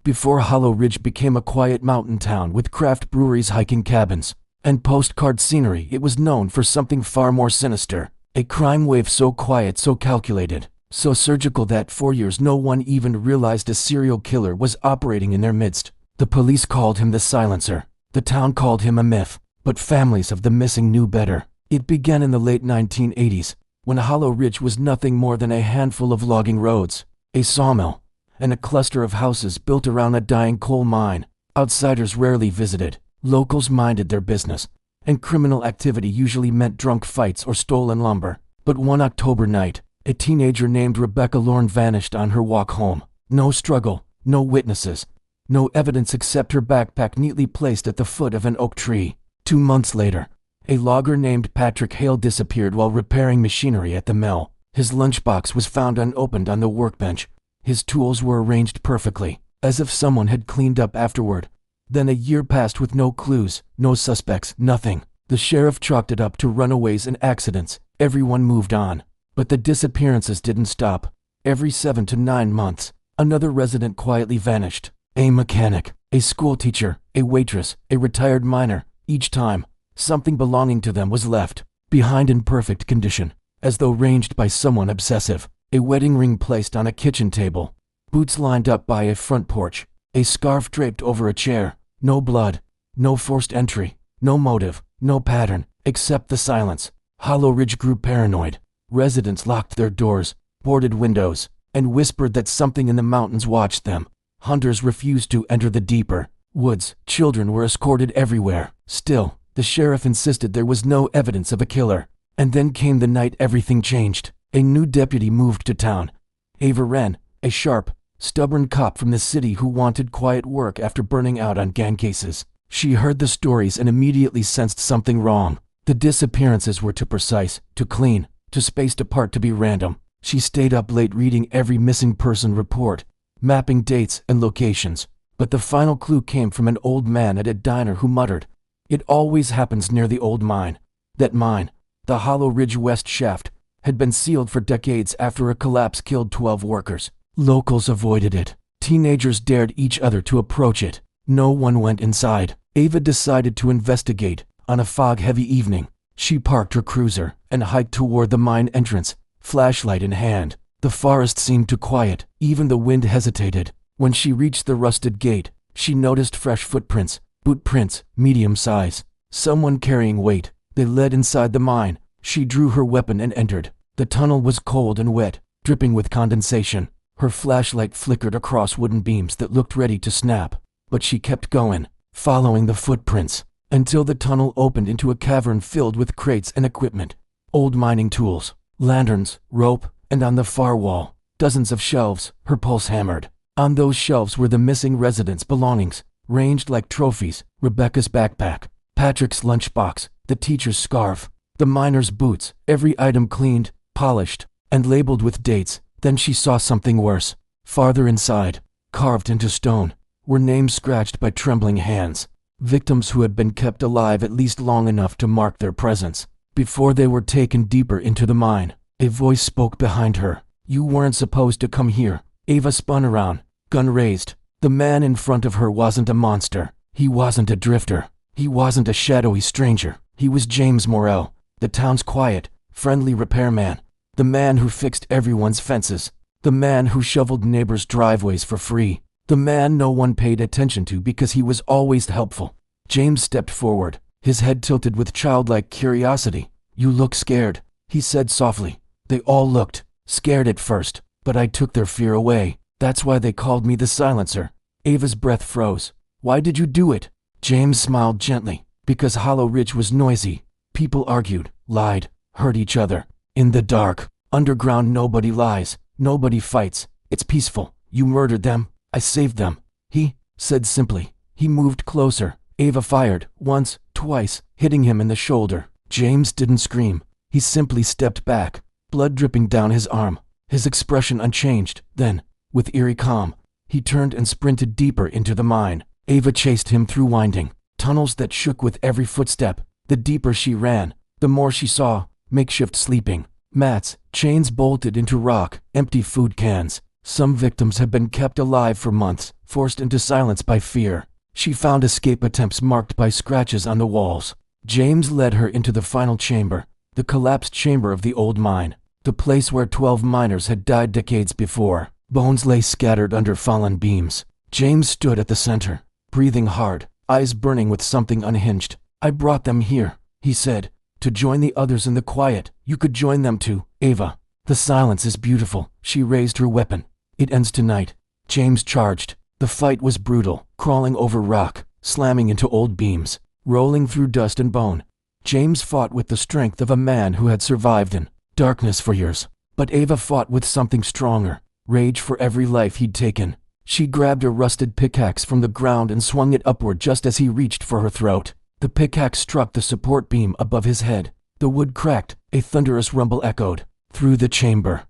Before Hollow Ridge became a quiet mountain town with craft breweries, hiking cabins, and postcard scenery, it was known for something far more sinister. A crime wave so quiet, so calculated, so surgical that for years no one even realized a serial killer was operating in their midst. The police called him the Silencer. The town called him a myth, but families of the missing knew better. It began in the late 1980s, when Hollow Ridge was nothing more than a handful of logging roads, a sawmill, and a cluster of houses built around a dying coal mine. Outsiders rarely visited, locals minded their business, and criminal activity usually meant drunk fights or stolen lumber. But one October night, a teenager named Rebecca Lorne vanished on her walk home. No struggle, no witnesses, no evidence except her backpack neatly placed at the foot of an oak tree. 2 months later, a logger named Patrick Hale disappeared while repairing machinery at the mill. His lunchbox was found unopened on the workbench. His tools were arranged perfectly, as if someone had cleaned up afterward. Then a year passed with no clues, no suspects, nothing. The sheriff chalked it up to runaways and accidents. Everyone moved on. But the disappearances didn't stop. Every 7 to 9 months, another resident quietly vanished. A mechanic, a school teacher, a waitress, a retired miner. Each time, something belonging to them was left behind in perfect condition, as though arranged by someone obsessive. A wedding ring placed on a kitchen table, boots lined up by a front porch, a scarf draped over a chair. No blood, no forced entry, no motive, no pattern, except the silence. Hollow Ridge grew paranoid. Residents locked their doors, boarded windows, and whispered that something in the mountains watched them. Hunters refused to enter the deeper woods. Children were escorted everywhere. Still, the sheriff insisted there was no evidence of a killer. And then came the night everything changed. A new deputy moved to town. Ava Wren, a sharp, stubborn cop from the city who wanted quiet work after burning out on gang cases. She heard the stories and immediately sensed something wrong. The disappearances were too precise, too clean, too spaced apart to be random. She stayed up late reading every missing person report, mapping dates and locations. But the final clue came from an old man at a diner who muttered, "It always happens near the old mine." That mine, the Hollow Ridge West Shaft, had been sealed for decades after a collapse killed 12 workers. Locals avoided it. Teenagers dared each other to approach it. No one went inside. Ava decided to investigate. On a fog-heavy evening, she parked her cruiser and hiked toward the mine entrance, flashlight in hand. The forest seemed too quiet. Even the wind hesitated. When she reached the rusted gate, she noticed fresh footprints, boot prints, medium size. Someone carrying weight. They led inside the mine. She drew her weapon and entered. The tunnel was cold and wet, dripping with condensation. Her flashlight flickered across wooden beams that looked ready to snap. But she kept going, following the footprints, until the tunnel opened into a cavern filled with crates and equipment. Old mining tools, lanterns, rope, and on the far wall, dozens of shelves. Her pulse hammered. On those shelves were the missing residents' belongings, ranged like trophies. Rebecca's backpack, Patrick's lunchbox, the teacher's scarf, the miner's boots, every item cleaned, polished, and labeled with dates. Then she saw something worse. Farther inside, carved into stone, were names scratched by trembling hands. Victims who had been kept alive at least long enough to mark their presence. Before they were taken deeper into the mine, a voice spoke behind her. "You weren't supposed to come here." Ava spun around, gun raised. The man in front of her wasn't a monster. He wasn't a drifter. He wasn't a shadowy stranger. He was James Morrell, the town's quiet, friendly repairman. The man who fixed everyone's fences. The man who shoveled neighbors' driveways for free. The man no one paid attention to because he was always helpful. James stepped forward, his head tilted with childlike curiosity. "You look scared," he said softly. "They all looked scared at first, but I took their fear away. That's why they called me the Silencer." Ava's breath froze. "Why did you do it?" James smiled gently. "Because Hollow Ridge was noisy. People argued, lied, hurt each other. In the dark, underground, nobody lies, nobody fights. It's peaceful. You murdered them. I saved them." He said simply. He moved closer. Ava fired, once, twice, hitting him in the shoulder. James didn't scream. He simply stepped back, blood dripping down his arm, his expression unchanged. Then, with eerie calm, he turned and sprinted deeper into the mine. Ava chased him through winding tunnels that shook with every footstep. The deeper she ran, the more she saw. Makeshift sleeping mats, chains bolted into rock, empty food cans. Some victims had been kept alive for months, forced into silence by fear. She found escape attempts marked by scratches on the walls. James led her into the final chamber, the collapsed chamber of the old mine, the place where 12 miners had died decades before. Bones lay scattered under fallen beams. James stood at the center, breathing hard, eyes burning with something unhinged. "I brought them here," he said, "to join the others in the quiet. You could join them too, Ava. The silence is beautiful." She raised her weapon. "It ends tonight." James charged. The fight was brutal, crawling over rock, slamming into old beams, rolling through dust and bone. James fought with the strength of a man who had survived in darkness for years. But Ava fought with something stronger, rage for every life he'd taken. She grabbed a rusted pickaxe from the ground and swung it upward just as he reached for her throat. The pickaxe struck the support beam above his head. The wood cracked, a thunderous rumble echoed through the chamber.